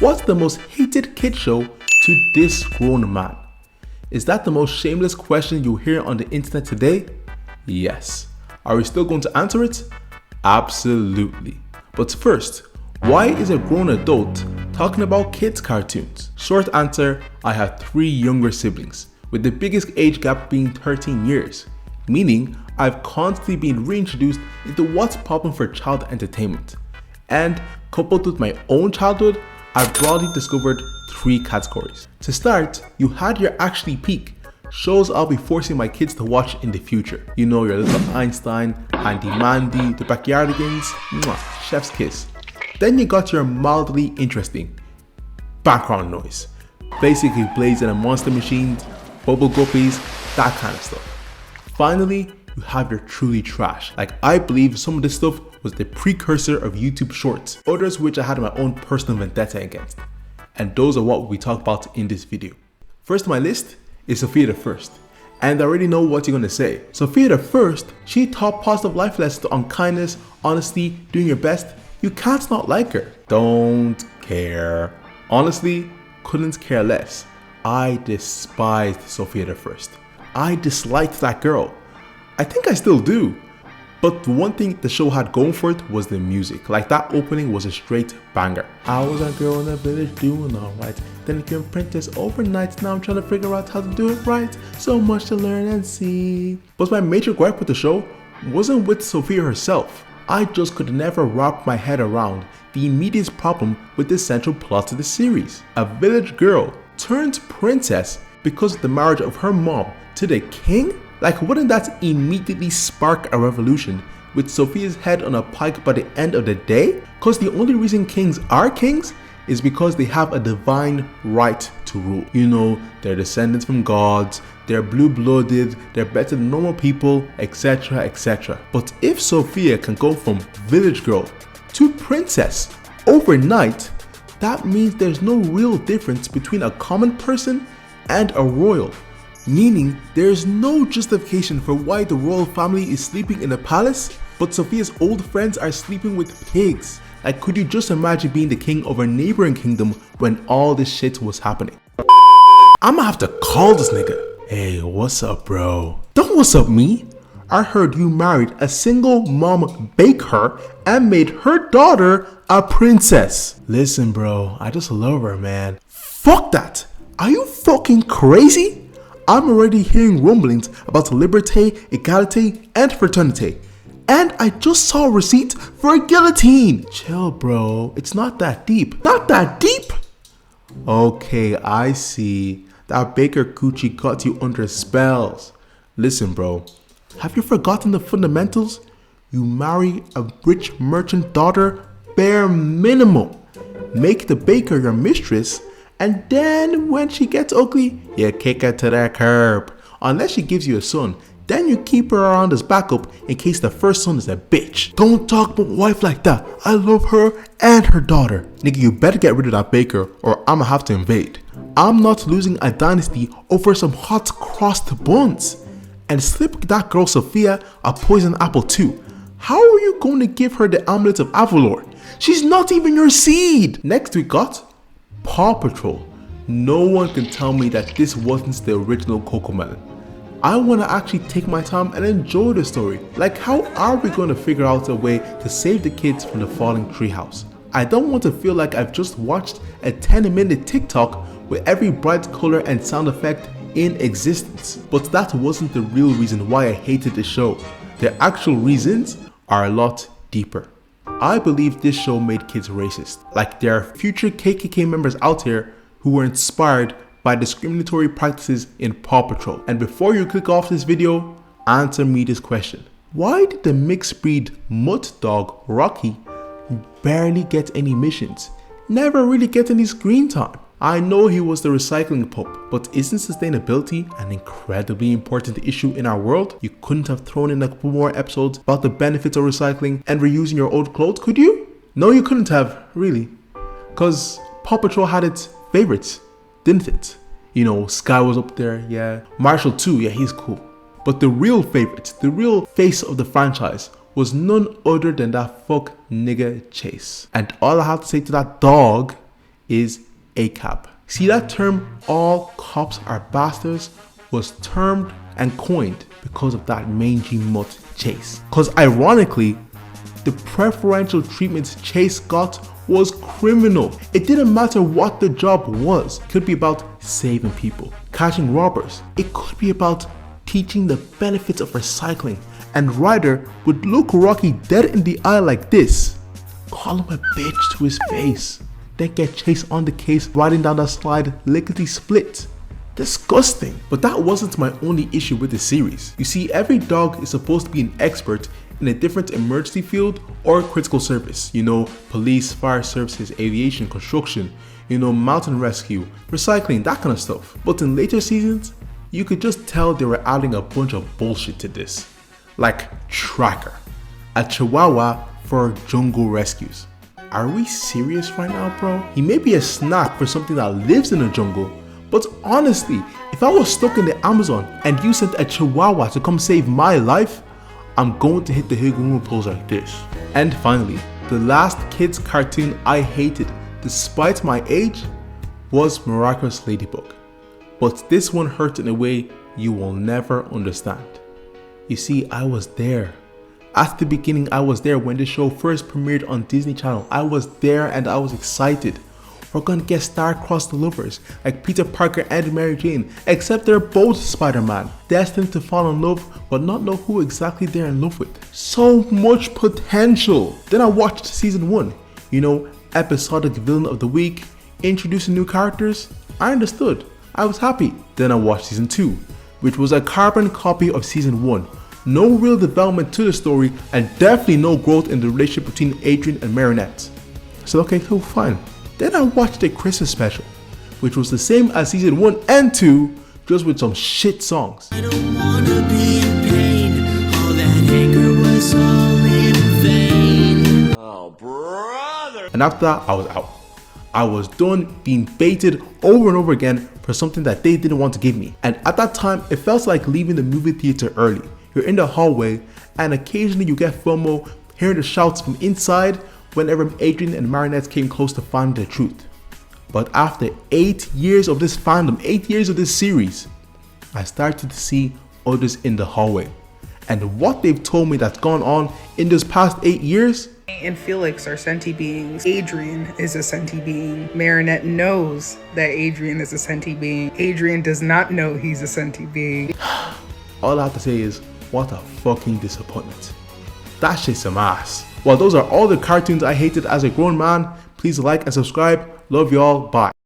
What's the most hated kid show to this grown man? Is that the most shameless question you hear on the internet today? Yes. Are we still going to answer it? Absolutely. But first, why is a grown adult talking about kids' cartoons? Short answer, I have 3 younger siblings, with the biggest age gap being 13 years, meaning I've constantly been reintroduced into what's popping for child entertainment. And coupled with my own childhood, I've broadly discovered 3 categories. To start, you had your actually peak, shows I'll be forcing my kids to watch in the future. You know, your Little Einstein, Handy Mandy, The Backyardigans, chef's kiss. Then you got your mildly interesting background noise. Basically Blazing and Monster Machines, Bubble Guppies, that kind of stuff. Finally, you have your truly trash. Like, I believe some of this stuff was the precursor of YouTube Shorts, others which I had my own personal vendetta against. And those are what we'll be talking about in this video. First on my list is Sofia the First. And I already know what you're gonna say. Sofia the First, she taught positive life lessons on kindness, honesty, doing your best. You can't not like her. Don't care. Honestly, couldn't care less. I despised Sofia the First. I disliked that girl. I think I still do. But the one thing the show had going for it was the music. Like, that opening was a straight banger. I was a girl in the village doing alright. Then became apprentice overnight. Now I'm trying to figure out how to do it right. So much to learn and see. But my major gripe with the show wasn't with Sofia herself. I just could never wrap my head around the immediate problem with the central plot of the series. A village girl turned princess because of the marriage of her mom to the king? Like, wouldn't that immediately spark a revolution with Sofia's head on a pike by the end of the day? Cause the only reason kings are kings is because they have a divine right to rule. You know, they're descendants from gods, they're blue-blooded, they're better than normal people, etc, etc. But if Sofia can go from village girl to princess overnight, that means there's no real difference between a common person and a royal. Meaning, there's no justification for why the royal family is sleeping in a palace, but Sofia's old friends are sleeping with pigs. Like, could you just imagine being the king of a neighboring kingdom when all this shit was happening? I'ma have to call this nigga. Hey, what's up, bro? Don't what's up me. I heard you married a single mom baker and made her daughter a princess. Listen, bro, I just love her, man. Fuck that. Are you fucking crazy? I'm already hearing rumblings about liberté, égalité, and fraternité. And I just saw a receipt for a guillotine. Chill, bro. It's not that deep. Not that deep? Okay, I see. That baker coochie got you under spells. Listen, bro. Have you forgotten the fundamentals? You marry a rich merchant daughter, bare minimum. Make the baker your mistress, and then when she gets ugly, you kick her to the curb. Unless she gives you a son, then you keep her around as backup in case the first son is a bitch. Don't talk about wife like that. I love her and her daughter. Nigga, you better get rid of that baker or I'ma have to invade. I'm not losing a dynasty over some hot crossed buns. And slip that girl Sofia a poison apple too. How are you going to give her the amulet of Avalor? She's not even your seed. Next we got Paw Patrol. No one can tell me that this wasn't the original Cocomelon. I want to actually take my time and enjoy the story. Like, how are we going to figure out a way to save the kids from the falling treehouse? I don't want to feel like I've just watched a 10-minute TikTok with every bright color and sound effect in existence. But that wasn't the real reason why I hated the show. The actual reasons are a lot deeper. I believe this show made kids racist. Like, there are future KKK members out here who were inspired by discriminatory practices in Paw Patrol. And before you click off this video, answer me this question. Why did the mixed breed mutt dog Rocky barely get any missions? Never really get any screen time? I know he was the recycling pup, but isn't sustainability an incredibly important issue in our world? You couldn't have thrown in a couple more episodes about the benefits of recycling and reusing your old clothes, could you? No, you couldn't have, really. Cause Paw Patrol had its favorites, didn't it? You know, Sky was up there, yeah. Marshall too, yeah, he's cool. But the real favorite, the real face of the franchise was none other than that fuck nigga Chase. And all I have to say to that dog is ACAB. See, that term, all cops are bastards, was termed and coined because of that mangy mutt Chase. Because ironically, the preferential treatment Chase got was criminal. It didn't matter what the job was. It could be about saving people, catching robbers. It could be about teaching the benefits of recycling. And Ryder would look Rocky dead in the eye like this, call him a bitch to his face, then get Chase on the case riding down that slide lickety split. Disgusting. But that wasn't my only issue with the series. You see, every dog is supposed to be an expert in a different emergency field or critical service. You know, police, fire services, aviation, construction, you know, mountain rescue, recycling, that kind of stuff. But in later seasons, you could just tell they were adding a bunch of bullshit to this. Like Tracker, a chihuahua for jungle rescues. Are we serious right now, bro? He may be a snack for something that lives in the jungle, but honestly, if I was stuck in the Amazon and you sent a chihuahua to come save my life, I'm going to hit the Higumu pose like this. And finally, the last kids cartoon I hated, despite my age, was Miraculous Ladybug. But this one hurt in a way you will never understand. You see, I was there. At the beginning, I was there when the show first premiered on Disney Channel. I was there and I was excited. We're gonna get star-crossed lovers like Peter Parker and Mary Jane, except they're both Spider-Man, destined to fall in love but not know who exactly they're in love with. So much potential. Then I watched season 1, you know, episodic villain of the week, introducing new characters. I understood. I was happy. Then I watched season 2, which was a carbon copy of season 1. No real development to the story and definitely no growth in the relationship between Adrian and Marinette. So okay, so fine. Then I watched the Christmas special, which was the same as season 1 and 2, just with some shit songs. I don't wanna be in pain. All that anger was all in vain. Oh, brother. And after that, I was out. I was done being baited over and over again for something that they didn't want to give me. And at that time, it felt like leaving the movie theater early. You're in the hallway and occasionally you get FOMO hearing the shouts from inside whenever Adrian and Marinette came close to finding the truth. But after 8 years of this fandom, 8 years of this series, I started to see others in the hallway. And what they've told me that's gone on in this past 8 years. And Felix are sentient beings. Adrian is a sentient being. Marinette knows that Adrian is a sentient being. Adrian does not know he's a sentient being. All I have to say is, what a fucking disappointment. That shit's some ass. Well, those are all the cartoons I hated as a grown man. Please like and subscribe. Love y'all. Bye.